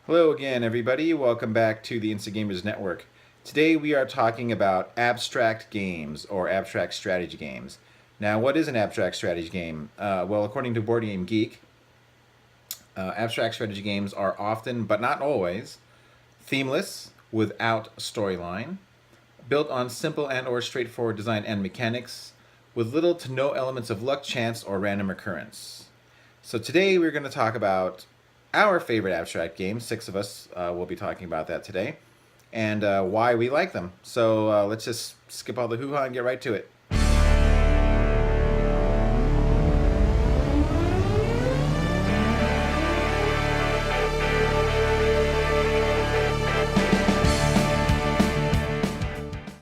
Hello again, everybody. Welcome back to the Insta Gamers Network. Today we are talking about abstract games or abstract strategy games. Now, what is an abstract strategy game? Well, according to Board Game Geek, abstract strategy games are often, but not always, themeless, without storyline, built on simple and/or straightforward design and mechanics, with little to no elements of luck, chance, or random occurrence. So today we're going to talk about our favorite abstract games. Six of us will be talking about that today, and why we like them. So let's just skip all the hoo-ha and get right to it.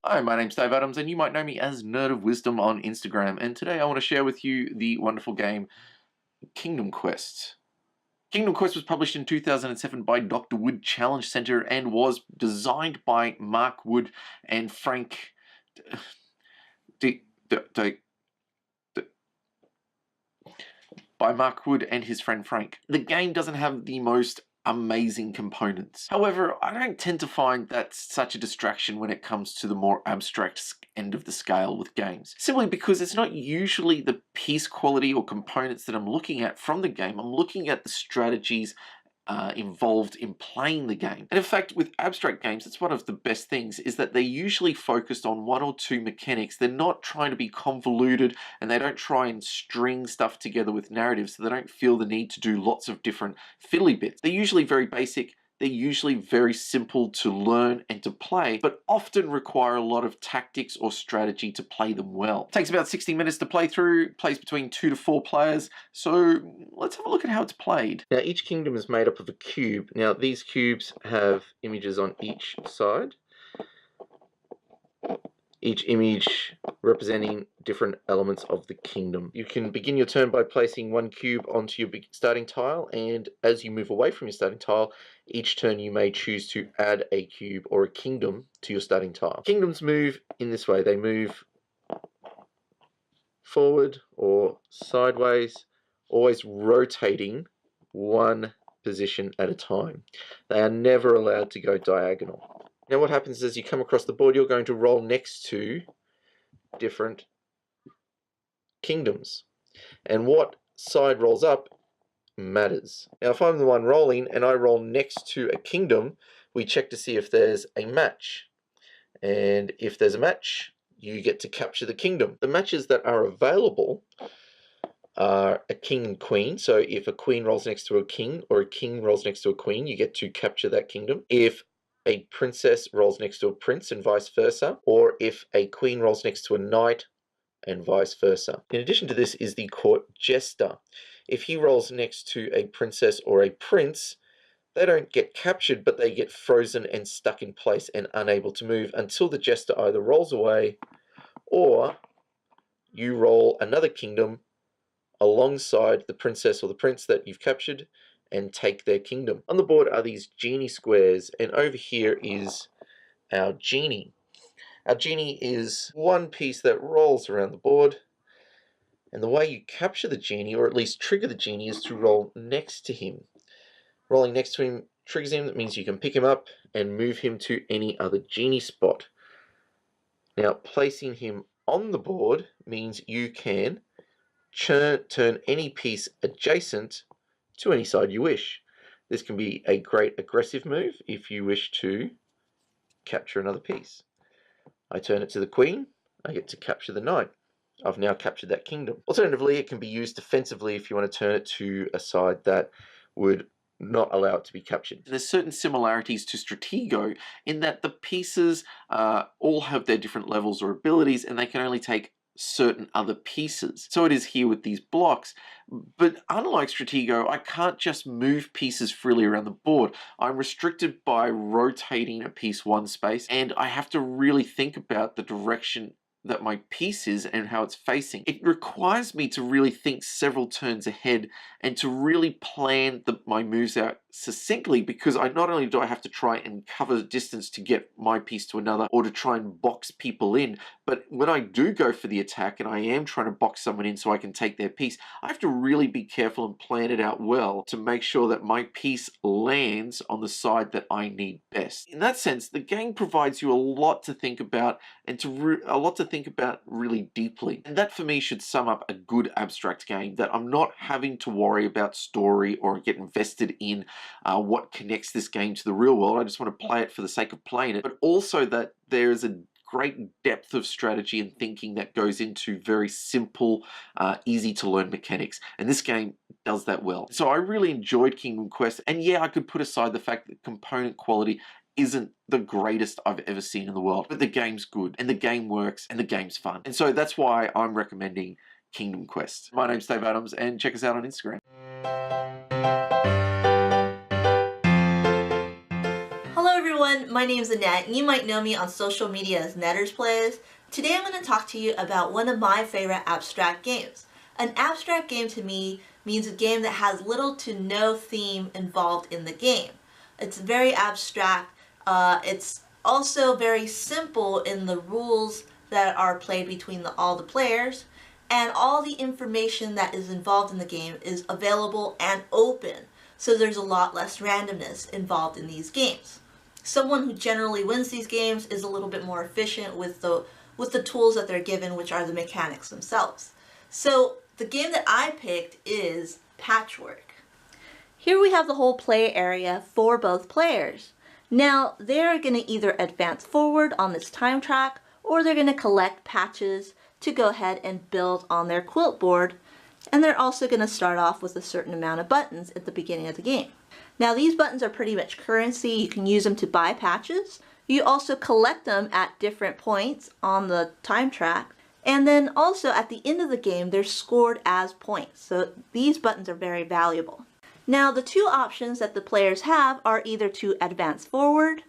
Hi, my name's Dave Adams, and you might know me as Nerd of Wisdom on Instagram. And today I want to share with you the wonderful game Kingdom Quest. Kingdom Quest was published in 2007 by Dr. Wood Challenge Center and was designed by Mark Wood and Frank. By Mark Wood and his friend Frank. The game doesn't have the most amazing components. However, I don't tend to find that such a distraction when it comes to the more abstract end of the scale with games. Simply because it's not usually the piece quality or components that I'm looking at from the game. I'm looking at the strategies involved in playing the game. And in fact, with abstract games, it's one of the best things is that they're usually focused on one or two mechanics. They're not trying to be convoluted, and they don't try and string stuff together with narratives, so they don't feel the need to do lots of different fiddly bits. They're usually very basic. They're usually very simple to learn and to play, but often require a lot of tactics or strategy to play them well. It takes about 60 minutes to play through, plays between 2 to 4 players, so let's have a look at how it's played. Now, each kingdom is made up of a cube. Now, these cubes have images on each side, each image representing different elements of the kingdom. You can begin your turn by placing one cube onto your starting tile, and as you move away from your starting tile, each turn you may choose to add a cube or a kingdom to your starting tile. Kingdoms move in this way. They move forward or sideways, always rotating one position at a time. They are never allowed to go diagonal. Now what happens is you come across the board, you're going to roll next to different kingdoms. And what side rolls up matters. Now if I'm the one rolling and I roll next to a kingdom, we check to see if there's a match. And if there's a match, you get to capture the kingdom. The matches that are available are a king and queen. So if a queen rolls next to a king or a king rolls next to a queen, you get to capture that kingdom. If a princess rolls next to a prince and vice versa, or if a queen rolls next to a knight and vice versa. In addition to this is the court jester. If he rolls next to a princess or a prince, they don't get captured, but they get frozen and stuck in place and unable to move until the jester either rolls away or you roll another kingdom alongside the princess or the prince that you've captured and take their kingdom. On the board are these genie squares, and over here is our genie. Our genie is one piece that rolls around the board, and the way you capture the genie, or at least trigger the genie, is to roll next to him. Rolling next to him triggers him. That means you can pick him up and move him to any other genie spot. Now, placing him on the board means you can turn any piece adjacent to any side you wish. This can be a great aggressive move if you wish to capture another piece. I turn it to the queen, I get to capture the knight. I've now captured that kingdom. Alternatively, it can be used defensively if you want to turn it to a side that would not allow it to be captured. There's certain similarities to Stratego in that the pieces all have their different levels or abilities, and they can only take certain other pieces. So it is here with these blocks, but unlike Stratego, I can't just move pieces freely around the board. I'm restricted by rotating a piece one space, and I have to really think about the direction that my piece is and how it's facing. It requires me to really think several turns ahead and to really plan my moves out succinctly, because not only do I have to try and cover distance to get my piece to another or to try and box people in, but when I do go for the attack and I am trying to box someone in so I can take their piece, I have to really be careful and plan it out well to make sure that my piece lands on the side that I need best. In that sense, the game provides you a lot to think about and a lot to think about really deeply. And that for me should sum up a good abstract game, that I'm not having to worry about story or get invested in what connects this game to the real world. I just want to play it for the sake of playing it, but also that there's a great depth of strategy and thinking that goes into very simple, easy to learn mechanics. And this game does that well. So I really enjoyed Kingdom Quest. And yeah, I could put aside the fact that component quality isn't the greatest I've ever seen in the world, but the game's good and the game works and the game's fun. And so that's why I'm recommending Kingdom Quest. My name's Dave Adams, and check us out on Instagram. Hello everyone, my name is Annette, and you might know me on social media as nettersplays. Today I'm going to talk to you about one of my favorite abstract games. An abstract game to me means a game that has little to no theme involved in the game. It's very abstract. It's also very simple in the rules that are played between all the players, and all the information that is involved in the game is available and open, so there's a lot less randomness involved in these games. Someone who generally wins these games is a little bit more efficient with the tools that they're given, which are the mechanics themselves. So the game that I picked is Patchwork. Here we have the whole play area for both players. Now they're going to either advance forward on this time track, or they're going to collect patches to go ahead and build on their quilt board, and they're also going to start off with a certain amount of buttons at the beginning of the game. Now these buttons are pretty much currency. You can use them to buy patches. You also collect them at different points on the time track, and then also at the end of the game they're scored as points. So these buttons are very valuable. Now the two options that the players have are either to advance forward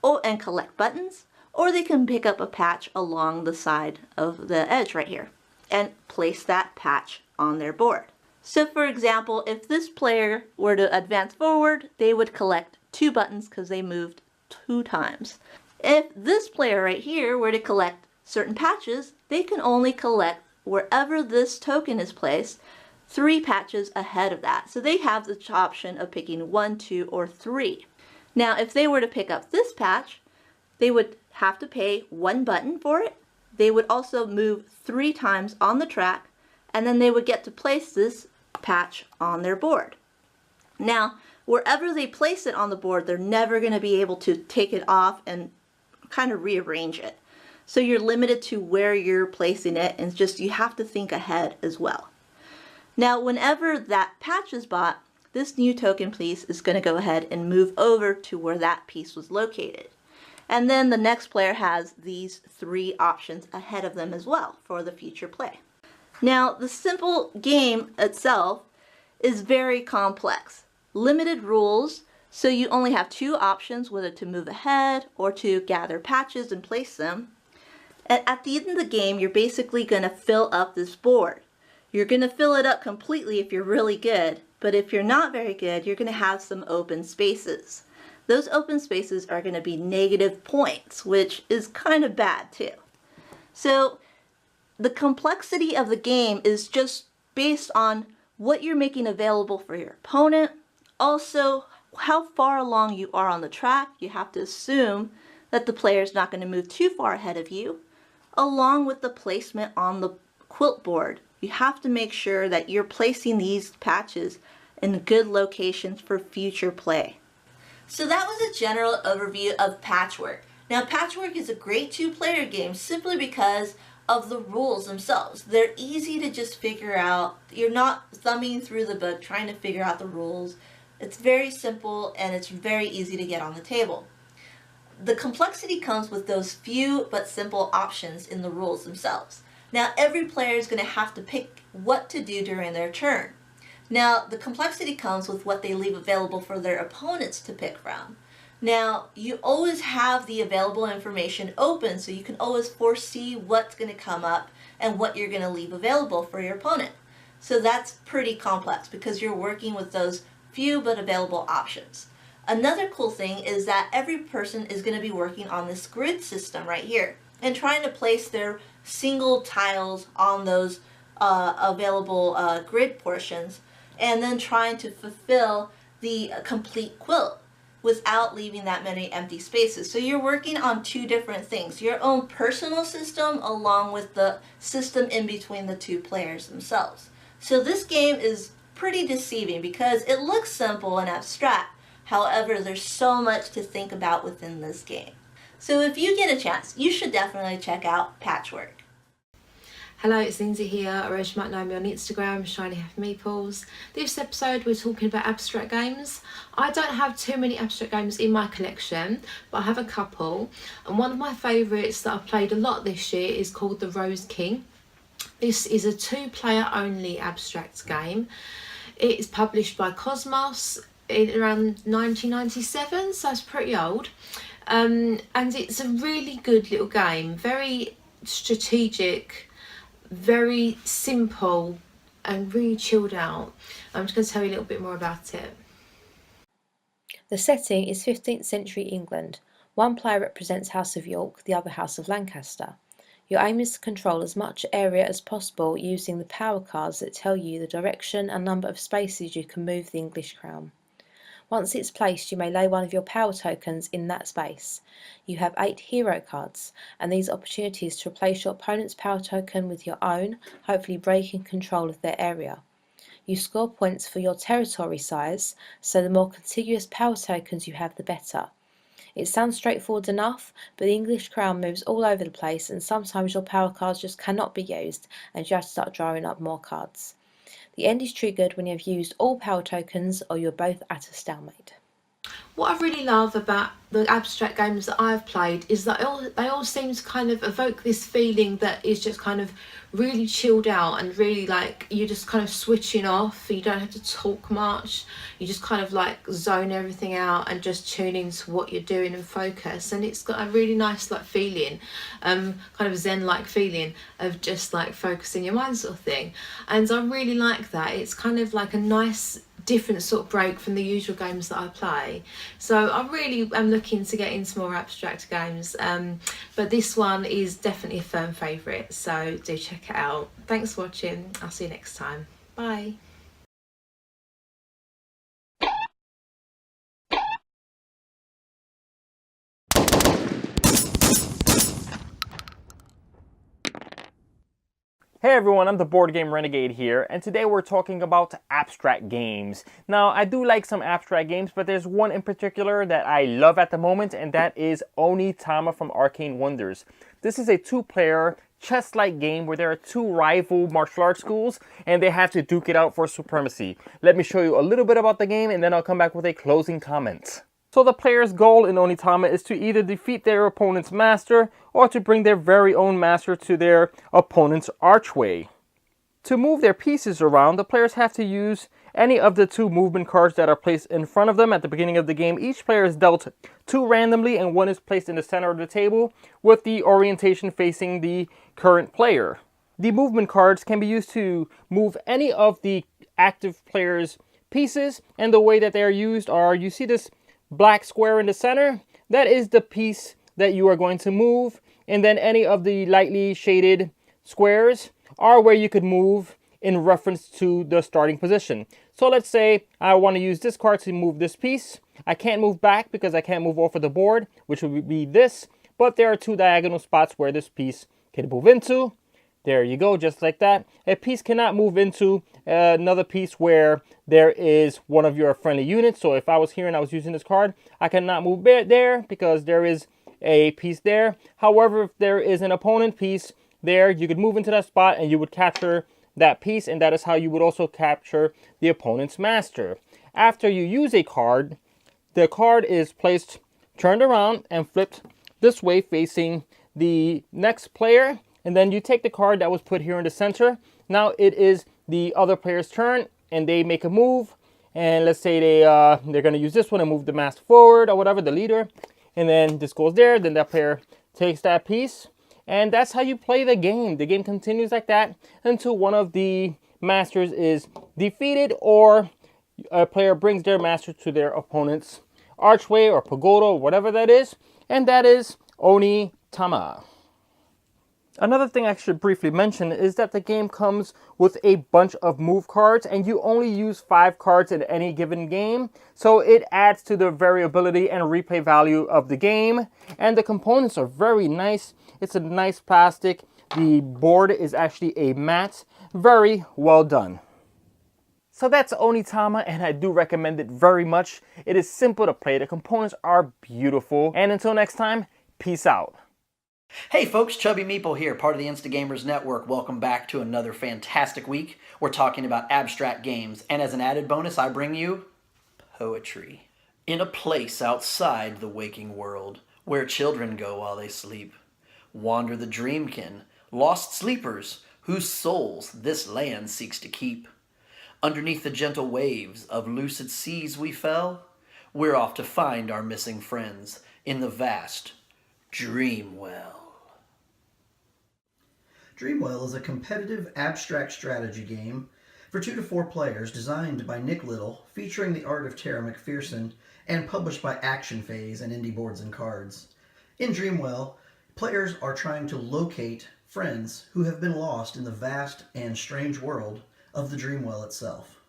and collect buttons, or they can pick up a patch along the side of the edge right here and place that patch on their board. So for example, if this player were to advance forward, they would collect 2 buttons because they moved 2 times. If this player right here were to collect certain patches, they can only collect wherever this token is placed 3 patches ahead of that. So they have the option of picking 1, 2, or 3. Now if they were to pick up this patch, they would have to pay 1 button for it. They would also move 3 times on the track, and then they would get to place this patch on their board. Now, wherever they place it on the board, they're never going to be able to take it off and kind of rearrange it. So you're limited to where you're placing it, and just you have to think ahead as well. Now, whenever that patch is bought, this new token piece is going to go ahead and move over to where that piece was located. And then the next player has these 3 options ahead of them as well for the future play. Now, the simple game itself is very complex. Limited rules, so you only have 2 options, whether to move ahead or to gather patches and place them. And at the end of the game, you're basically going to fill up this board. You're going to fill it up completely if you're really good, but if you're not very good, you're going to have some open spaces. Those open spaces are going to be negative points, which is kind of bad too. So the complexity of the game is just based on what you're making available for your opponent. Also, how far along you are on the track. You have to assume that the player is not going to move too far ahead of you, along with the placement on the quilt board. You have to make sure that you're placing these patches in good locations for future play. So that was a general overview of Patchwork. Now Patchwork is a great 2-player game simply because of the rules themselves. They're easy to just figure out. You're not thumbing through the book trying to figure out the rules. It's very simple and it's very easy to get on the table. The complexity comes with those few but simple options in the rules themselves. Now every player is going to have to pick what to do during their turn. Now the complexity comes with what they leave available for their opponents to pick from. Now you always have the available information open, so you can always foresee what's going to come up and what you're going to leave available for your opponent. So that's pretty complex because you're working with those few but available options. Another cool thing is that every person is going to be working on this grid system right here and trying to place their single tiles on those available grid portions, and then trying to fulfill the complete quilt without leaving that many empty spaces. So you're working on two different things, your own personal system along with the system in between the two players themselves. So this game is pretty deceiving because it looks simple and abstract. However, there's so much to think about within this game. So if you get a chance, you should definitely check out Patchwork. Hello, it's Lindsay here, or as you might know me on Instagram, shinyhappymeeples. This episode we're talking about abstract games. I don't have too many abstract games in my collection, but I have a couple. And one of my favourites that I've played a lot this year is called The Rose King. This is a 2-player only abstract game. It is published by Cosmos in around 1997, so it's pretty old. And it's a really good little game, very strategic, very simple and really chilled out. I'm just going to tell you a little bit more about it. The setting is 15th century England. One player represents House of York, the other House of Lancaster. Your aim is to control as much area as possible using the power cards that tell you the direction and number of spaces you can move the English crown. Once it's placed, you may lay one of your power tokens in that space. You have 8 hero cards, and these opportunities to replace your opponent's power token with your own, hopefully breaking control of their area. You score points for your territory size, so the more contiguous power tokens you have, the better. It sounds straightforward enough, but the English crown moves all over the place, and sometimes your power cards just cannot be used, and you have to start drawing up more cards. The end is triggered when you have used all power tokens or you're both at a stalemate. What I really love about the abstract games that I've played is that they all seem to kind of evoke this feeling that is just kind of really chilled out and really like you're just kind of switching off. You don't have to talk much. You just kind of like zone everything out and just tune into what you're doing and focus. And it's got a really nice like feeling, kind of zen-like feeling of just like focusing your mind sort of thing. And I really like that. It's kind of like a nice different sort of break from the usual games that I play. So I really am looking to get into more abstract games, but this one is definitely a firm favourite, so do check it out. Thanks for watching. I'll see you next time. Bye. Hey everyone, I'm the Board Game Renegade here, and today we're talking about abstract games. Now, I do like some abstract games, but there's one in particular that I love at the moment, and that is Onitama from Arcane Wonders. This is a 2-player chess-like game where there are 2 rival martial arts schools, and they have to duke it out for supremacy. Let me show you a little bit about the game, and then I'll come back with a closing comment. So the player's goal in Onitama is to either defeat their opponent's master or to bring their very own master to their opponent's archway. To move their pieces around, the players have to use any of the 2 movement cards that are placed in front of them at the beginning of the game. Each player is dealt 2 randomly and one is placed in the center of the table with the orientation facing the current player. The movement cards can be used to move any of the active player's pieces, and the way that they are used are, you see this black square in the center, that is the piece that you are going to move, and then any of the lightly shaded squares are where you could move in reference to the starting position. So let's say I want to use this card to move this piece. I can't move back because I can't move off of the board, which would be this, but there are 2 diagonal spots where this piece can move into. There you go, just like that. A piece cannot move into another piece where there is one of your friendly units. So if I was here and I was using this card, I cannot move there because there is a piece there. However, if there is an opponent piece there, you could move into that spot and you would capture that piece, and that is how you would also capture the opponent's master. After you use a card, the card is placed, turned around and flipped this way facing the next player. And then you take the card that was put here in the center. Now it is the other player's turn, and they make a move. And let's say they're going to use this one and move the master forward or whatever, the leader. And then this goes there. Then that player takes that piece. And that's how you play the game. The game continues like that until one of the masters is defeated or a player brings their master to their opponent's archway or pagoda, whatever that is, and that is Onitama. Another thing I should briefly mention is that the game comes with a bunch of move cards, and you only use 5 cards in any given game, so it adds to the variability and replay value of the game. And the components are very nice. It's a nice plastic. The board is actually a matte. Very well done. So that's Onitama, and I do recommend it very much. It is simple to play. The components are beautiful. And until next time, peace out. Hey folks, Chubby Meeple here, part of the Insta Gamers Network. Welcome back to another fantastic week. We're talking about abstract games, and as an added bonus, I bring you poetry. In a place outside the waking world, where children go while they sleep, wander the dreamkin, lost sleepers, whose souls this land seeks to keep. Underneath the gentle waves of lucid seas we fell, we're off to find our missing friends in the vast Dreamwell. Dreamwell is a competitive abstract strategy game for 2 to 4 players designed by Nick Little, featuring the art of Tara McPherson, and published by Action Phase and Indie Boards and Cards. In Dreamwell, players are trying to locate friends who have been lost in the vast and strange world of the Dreamwell itself.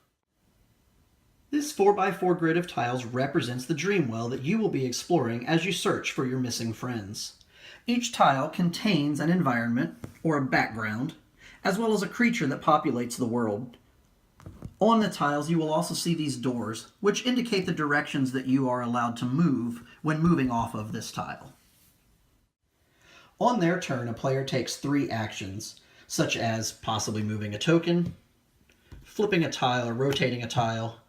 This 4x4 grid of tiles represents the Dreamwell that you will be exploring as you search for your missing friends. Each tile contains an environment, or a background, as well as a creature that populates the world. On the tiles you will also see these doors, which indicate the directions that you are allowed to move when moving off of this tile. On their turn, a player takes 3 actions, such as possibly moving a token, flipping a tile or rotating a tile,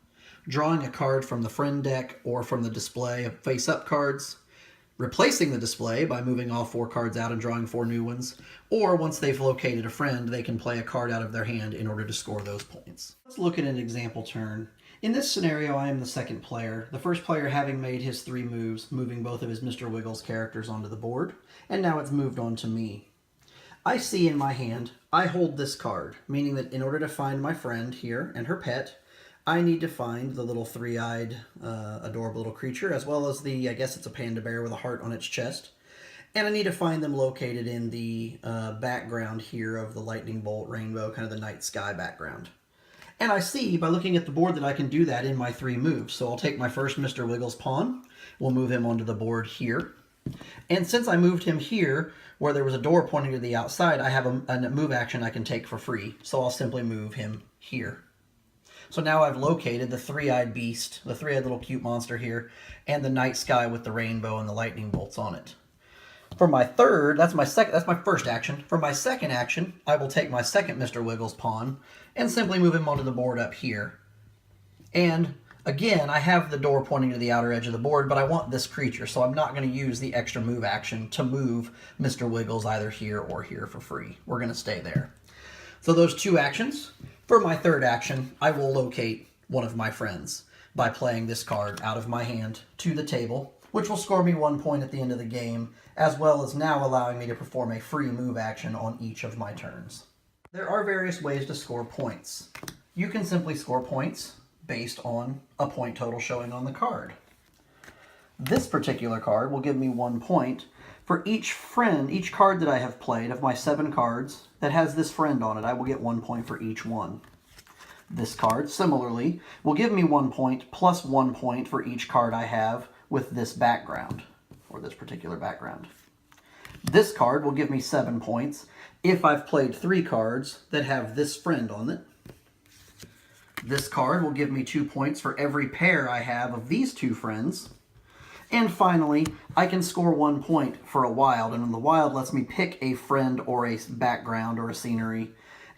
drawing a card from the friend deck or from the display of face-up cards, replacing the display by moving all 4 cards out and drawing 4 new ones, or once they've located a friend, they can play a card out of their hand in order to score those points. Let's look at an example turn. In this scenario, I am the second player, the first player having made his 3 moves, moving both of his Mr. Wiggles characters onto the board, and now it's moved on to me. I see in my hand, I hold this card, meaning that in order to find my friend here and her pet, I need to find the little 3-eyed, adorable little creature, as well as the, I guess it's a panda bear with a heart on its chest. And I need to find them located in the background here of the lightning bolt rainbow, kind of the night sky background. And I see, by looking at the board, that I can do that in my 3 moves. So I'll take my first Mr. Wiggles pawn, we'll move him onto the board here. And since I moved him here, where there was a door pointing to the outside, I have a move action I can take for free. So I'll simply move him here. So now I've located the 3-eyed beast, the 3-eyed little cute monster here, and the night sky with the rainbow and the lightning bolts on it. For my third, that's my first action. For my second action, I will take my second Mr. Wiggles pawn and simply move him onto the board up here. And again, I have the door pointing to the outer edge of the board, but I want this creature, so I'm not going to use the extra move action to move Mr. Wiggles either here or here for free. We're going to stay there. So those 2 actions. For my third action, I will locate one of my friends by playing this card out of my hand to the table, which will score me 1 point at the end of the game, as well as now allowing me to perform a free move action on each of my turns. There are various ways to score points. You can simply score points based on a point total showing on the card. This particular card will give me 1 point for each card that I have played of my 7 cards that has this friend on it. I will get 1 point for each one. This card, similarly, will give me 1 point plus 1 point for each card I have with this background, or this particular background. This card will give me 7 points if I've played 3 cards that have this friend on it. This card will give me 2 points for every pair I have of these 2 friends. And finally, I can score 1 point for a wild, and the wild lets me pick a friend or a background or a scenery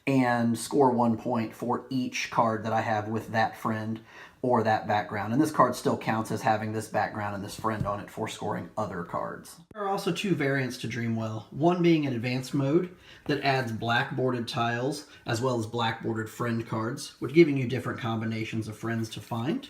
and score 1 point for each card that I have with that friend or that background. And this card still counts as having this background and this friend on it for scoring other cards. There are also 2 variants to Dreamwell, one being an advanced mode that adds black bordered tiles as well as black bordered friend cards, which giving you different combinations of friends to find.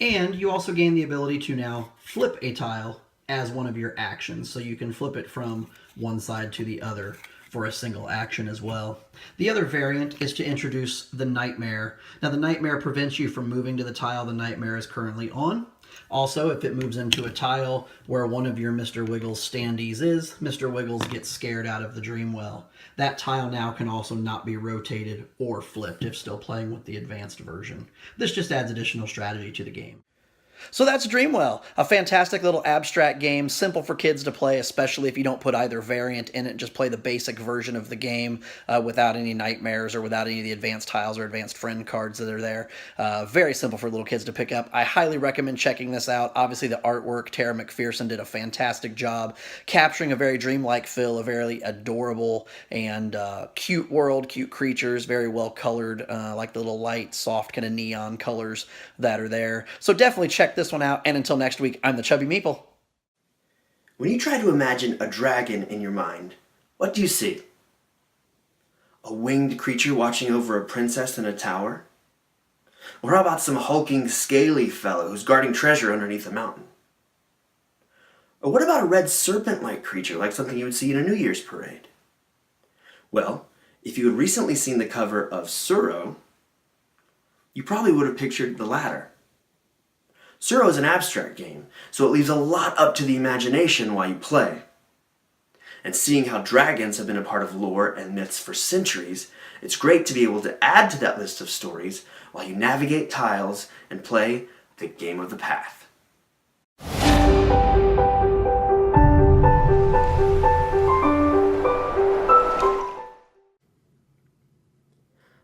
And you also gain the ability to now flip a tile as one of your actions, so you can flip it from one side to the other for a single action as well. The other variant is to introduce the Nightmare. Now the Nightmare prevents you from moving to the tile the Nightmare is currently on. Also, if it moves into a tile where one of your Mr. Wiggles standees is, Mr. Wiggles gets scared out of the dream well. That tile now can also not be rotated or flipped if still playing with the advanced version. This just adds additional strategy to the game. So that's Dreamwell, a fantastic little abstract game, simple for kids to play, especially if you don't put either variant in it, just play the basic version of the game without any nightmares or without any of the advanced tiles or advanced friend cards that are there. Very simple for little kids to pick up. I highly recommend checking this out. Obviously the artwork, Tara McPherson did a fantastic job capturing a very dreamlike feel, a very adorable and cute world, cute creatures, very well colored, like the little light, soft kind of neon colors that are there. So definitely check this one out, and until next week, I'm the Chubby Meeple. When you try to imagine a dragon in your mind, what do you see? A winged creature watching over a princess in a tower? Or how about some hulking, scaly fellow who's guarding treasure underneath a mountain? Or what about a red serpent-like creature like something you would see in a New Year's parade? Well, if you had recently seen the cover of Suro, you probably would have pictured the latter. Suro is an abstract game, so it leaves a lot up to the imagination while you play. And seeing how dragons have been a part of lore and myths for centuries, it's great to be able to add to that list of stories while you navigate tiles and play the game of the path.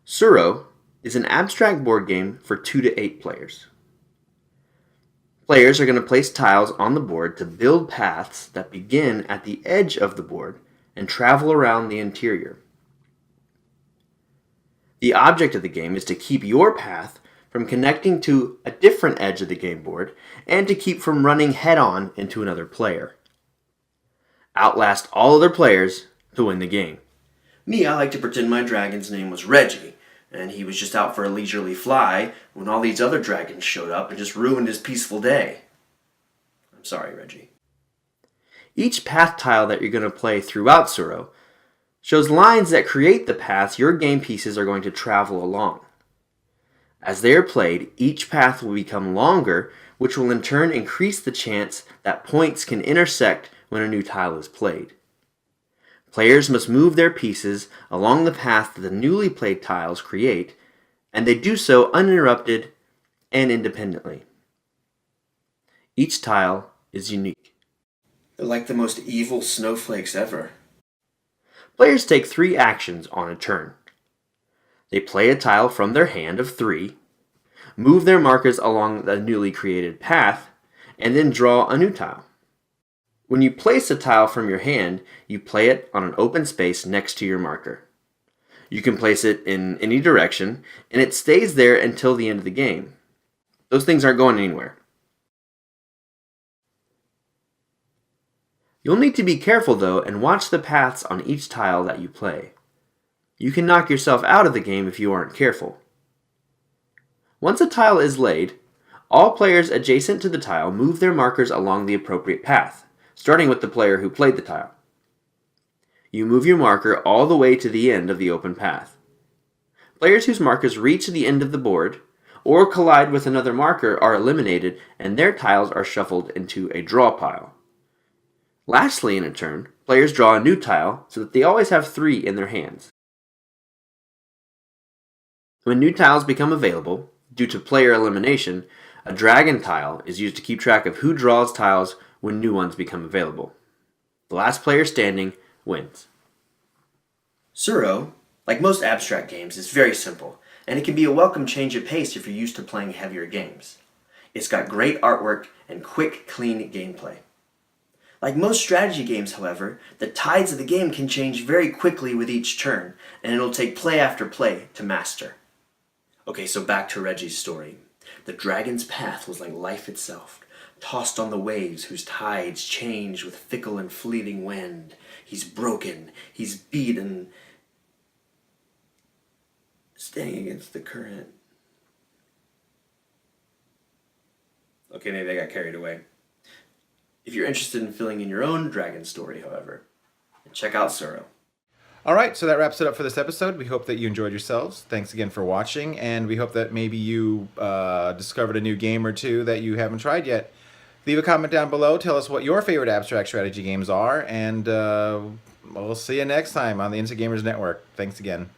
Suro is an abstract board game for 2 to 8 players. Players are going to place tiles on the board to build paths that begin at the edge of the board and travel around the interior. The object of the game is to keep your path from connecting to a different edge of the game board and to keep from running head-on into another player. Outlast all other players to win the game. Me, I like to pretend my dragon's name was Reggie, and he was just out for a leisurely fly when all these other dragons showed up and just ruined his peaceful day. I'm sorry, Reggie. Each path tile that you're going to play throughout Suro shows lines that create the paths your game pieces are going to travel along. As they are played, each path will become longer, which will in turn increase the chance that points can intersect when a new tile is played. Players must move their pieces along the path that the newly played tiles create, and they do so uninterrupted and independently. Each tile is unique. They're like the most evil snowflakes ever. Players take 3 actions on a turn. They play a tile from their hand of 3, move their markers along the newly created path, and then draw a new tile. When you place a tile from your hand, you play it on an open space next to your marker. You can place it in any direction, and it stays there until the end of the game. Those things aren't going anywhere. You'll need to be careful though and watch the paths on each tile that you play. You can knock yourself out of the game if you aren't careful. Once a tile is laid, all players adjacent to the tile move their markers along the appropriate path, starting with the player who played the tile. You move your marker all the way to the end of the open path. Players whose markers reach the end of the board or collide with another marker are eliminated, and their tiles are shuffled into a draw pile. Lastly, in a turn, players draw a new tile so that they always have 3 in their hands. When new tiles become available, due to player elimination, a dragon tile is used to keep track of who draws tiles when new ones become available. The last player standing wins. Suro, like most abstract games, is very simple, and it can be a welcome change of pace if you're used to playing heavier games. It's got great artwork and quick, clean gameplay. Like most strategy games, however, the tides of the game can change very quickly with each turn, and it'll take play after play to master. Okay, so back to Reggie's story. The dragon's path was like life itself, tossed on the waves whose tides change with fickle and fleeting wind. He's broken, he's beaten, staying against the current. Okay, maybe I got carried away. If you're interested in filling in your own dragon story, however, check out Suro. All right, so that wraps it up for this episode. We hope that you enjoyed yourselves. Thanks again for watching, and we hope that maybe you discovered a new game or two that you haven't tried yet. Leave a comment down below. Tell us what your favorite abstract strategy games are, and we'll see you next time on the Insta Gamers Network. Thanks again.